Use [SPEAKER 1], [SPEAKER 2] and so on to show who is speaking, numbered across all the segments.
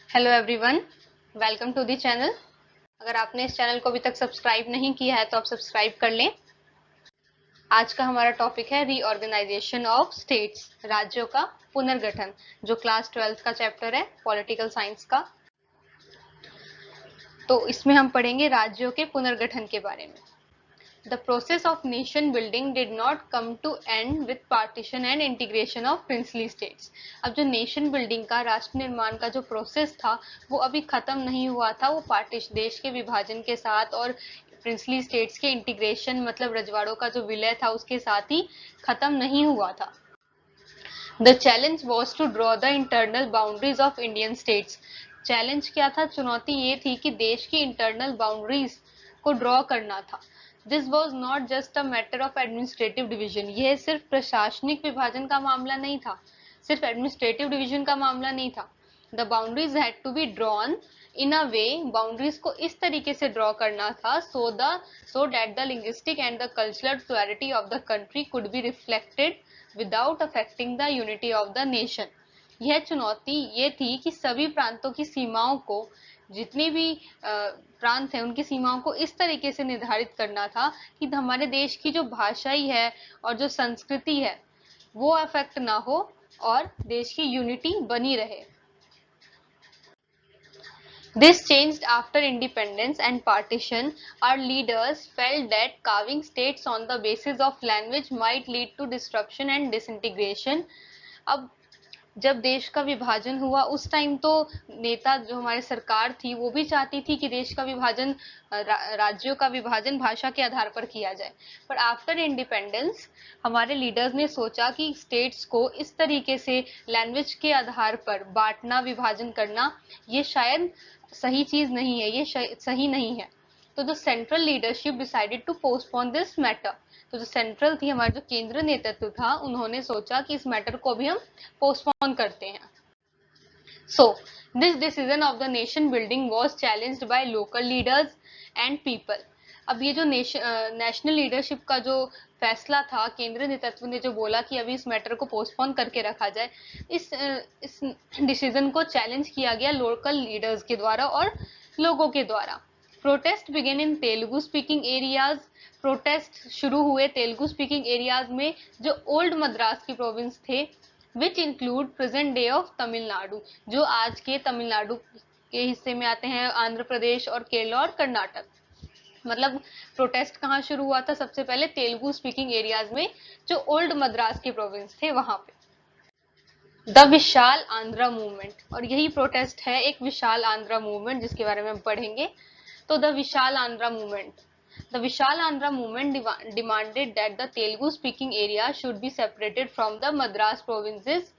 [SPEAKER 1] Hello everyone, welcome to the channel. अगर आपने इस चैनल को अभी तक सब्सक्राइब नहीं किया है तो आप सब्सक्राइब कर लें। आज का हमारा टॉपिक है रीऑर्गेनाइजेशन ऑफ स्टेट्स, राज्यों का पुनर्गठन, जो क्लास 12th का चैप्टर है पॉलिटिकल साइंस का। तो इसमें हम पढ़ेंगे राज्यों के पुनर्गठन के बारे में। The process of nation building did not come to end with partition and integration of princely states. अब जो नेशन बिल्डिंग का, राष्ट्र निर्माण का जो प्रोसेस था वो अभी खत्म नहीं हुआ था। वो देश के विभाजन के साथ और प्रिंसली स्टेट्स के इंटीग्रेशन मतलब रजवाड़ों का जो विलय था उसके साथ ही खत्म नहीं हुआ था। The challenge was to draw the internal boundaries of Indian states. Challenge क्या था? चुनौती ये थी कि देश की इंटरनल बाउंड्रीज को ड्रॉ करना था। This was not just a matter of administrative division. यह सिर्फ प्रशासनिक विभाजन का मामला नहीं था, सिर्फ एडमिनिस्ट्रेटिव डिवीजन का मामला नहीं था। The boundaries had to be drawn in a way, boundaries को इस तरीके से ड्रॉ करना था so that the linguistic and the cultural plurality of the country could be reflected without affecting the unity of the nation. यह चुनौती ये थी कि सभी प्रांतों की सीमाओं को, जितने भी प्रांत हैं उनकी सीमाओं को इस तरीके से निर्धारित करना था कि हमारे देश की जो भाषा ही है और जो संस्कृति है वो अफेक्ट ना हो और देश की यूनिटी बनी रहे। This changed after independence and partition. Our leaders felt that carving states on the basis of language might lead to disruption and disintegration. अब जब देश का विभाजन हुआ उस टाइम तो नेता जो हमारी सरकार थी वो भी चाहती थी कि देश का विभाजन, राज्यों का विभाजन भाषा के आधार पर किया जाए। पर आफ्टर इंडिपेंडेंस हमारे लीडर्स ने सोचा कि स्टेट्स को इस तरीके से लैंग्वेज के आधार पर बांटना, विभाजन करना ये शायद सही चीज नहीं है, ये सही नहीं है। तो the central leadership decided to postpone this matter. तो जो सेंट्रल थी, हमारा जो केंद्र नेतृत्व था, उन्होंने सोचा कि इस मैटर को भी हम पोस्टपोन करते हैं। So this decision of the nation building was challenged by local leaders and people. अब ये जो नेशनल लीडरशिप का जो फैसला था, केंद्रीय नेतृत्व ने जो बोला कि अभी इस मैटर को पोस्टपोन करके रखा जाए, इस डिसीजन को चैलेंज किया गया लोकल लीडर्स के द्वारा और लोगों के द्वारा। Protest began in Telugu speaking areas. Protest शुरू हुए तेलुगु स्पीकिंग एरियाज में जो ओल्ड मद्रास की प्रोविंस थे, which include present day of Tamil Nadu, जो आज के तमिलनाडु के हिस्से में आते हैं, आंध्र प्रदेश और केरला और कर्नाटक। मतलब प्रोटेस्ट कहाँ शुरू हुआ था? सबसे पहले तेलुगु स्पीकिंग एरियाज में जो ओल्ड मद्रास के प्रोविंस थे वहां पे। द विशाल आंध्रा मूवमेंट, और यही प्रोटेस्ट है, एक विशाल आंध्रा मूवमेंट जिसके बारे में हम पढ़ेंगे। तो the Vishal Andhra movement, the Vishal Andhra movement demanded that the Telugu speaking area should be separated from the Madras provinces.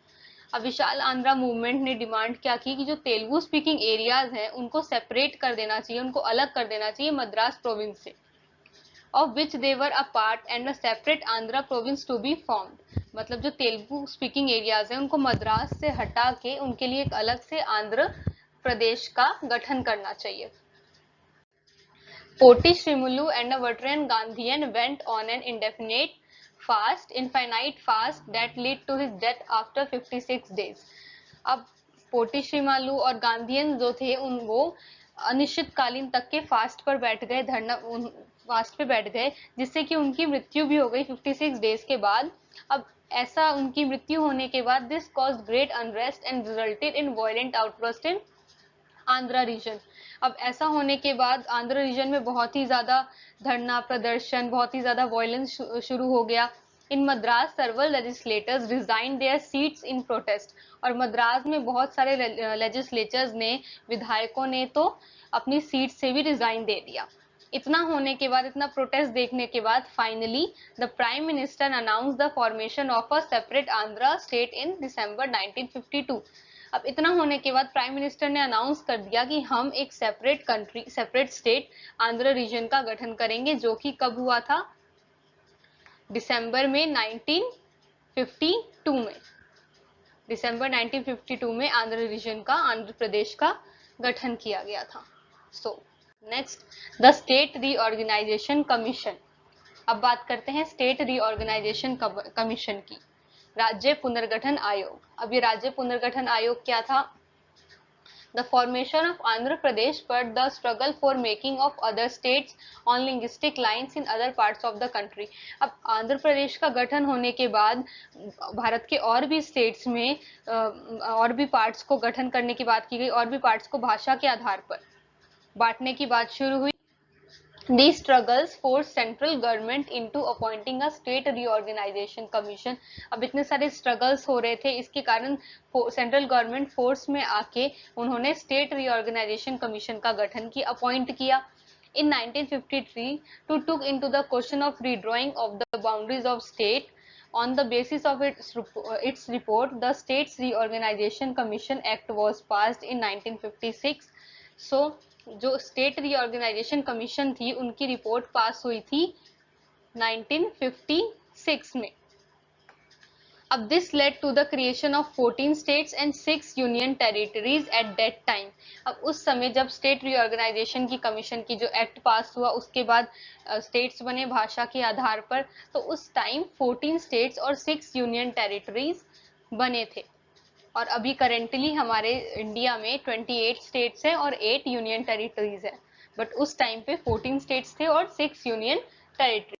[SPEAKER 1] अब विशाल आंध्रा मूवमेंट ने डिमांड क्या की कि जो तेलुगु स्पीकिंग एरियाज हैं उनको सेपरेट कर देना चाहिए, उनको अलग कर देना चाहिए मद्रास प्रोविंस से, of which they were a part, and a separate Andhra province to be formed. मतलब जो तेलुगु स्पीकिंग एरियाज हैं उनको मद्रास से हटा के उनके लिए एक अलग से आंध्र प्रदेश का गठन करना चाहिए। Poti Shrimulu and a veteran Gandhian went on an infinite fast that led to his death after 56 days. अब पोटी श्रीमालू और गांधीयन जो थे वो अनिश्चितकालीन तक के फास्ट पर बैठ गए, धरना फास्ट पे बैठ गए, जिससे कि उनकी मृत्यु भी हो गई 56 डेज के बाद। अब ऐसा उनकी मृत्यु होने के बाद this caused great unrest and resulted in violent outburst in Andhra region. अब ऐसा होने के बाद आंध्र रीजन में बहुत ही ज्यादा धरना प्रदर्शन, बहुत ही ज्यादा वायलेंस शुरू हो गया। In Madras several legislators resign their seats in protest, और मद्रास में बहुत सारे लेजिस्लेचर्स ने, विधायकों ने तो अपनी सीट से भी रिजाइन दे दिया। इतना होने के बाद, इतना प्रोटेस्ट देखने के बाद, finally the prime minister announce the formation of a separate Andhra state in December 1952। अब इतना होने के बाद प्राइम मिनिस्टर ने अनाउंस कर दिया कि हम एक separate country, separate state Andhra region का गठन करेंगे, जो कि कब हुआ था? दिसंबर में 1952 में, दिसंबर 1952 में आंध्र रीजन का, आंध्र प्रदेश का गठन किया गया था। So next, the state reorganisation commission. अब बात करते हैं स्टेट रीऑर्गेनाइजेशन कमीशन की। राज्य पुनर्गठन आयोग। अब ये राज्य पुनर्गठन आयोग क्या था? The formation of Andhra Pradesh but the struggle for making of other states on linguistic lines in other parts of the country. अब आंध्र प्रदेश का गठन होने के बाद भारत के और भी स्टेट्स में और भी पार्ट्स को गठन करने की बात की गई, और भी पार्ट्स को भाषा के आधार पर बांटने की बात शुरू हुई. These struggles forced central government into appointing a state reorganization commission. अब इतने सारे struggles हो रहे थे, इसके कारण सेंट्रल गवर्नमेंट फोर्स में आके उन्होंने स्टेट रीऑर्गेनाइजेशन कमीशन का गठन की अपॉइंट किया. In 1953, to took into the question of redrawing of the boundaries of state. On the basis of its report, the States Reorganization Commission Act was passed in 1956. So, जो state reorganisation commission थी उनकी report पास हुई थी 1956 में. अब this led to the creation of 14 states and 6 union territories at that time. अब उस समय जब स्टेट रीऑर्गेनाइजेशन की कमीशन की जो एक्ट पास हुआ उसके बाद स्टेट्स बने भाषा के आधार पर, तो उस टाइम 14 स्टेट्स और 6 यूनियन टेरिटरीज बने थे. और अभी करेंटली हमारे इंडिया में 28 स्टेट्स हैं और 8 यूनियन टेरिटरीज हैं, बट उस टाइम पे 14 स्टेट्स थे और 6 यूनियन टेरिटरी.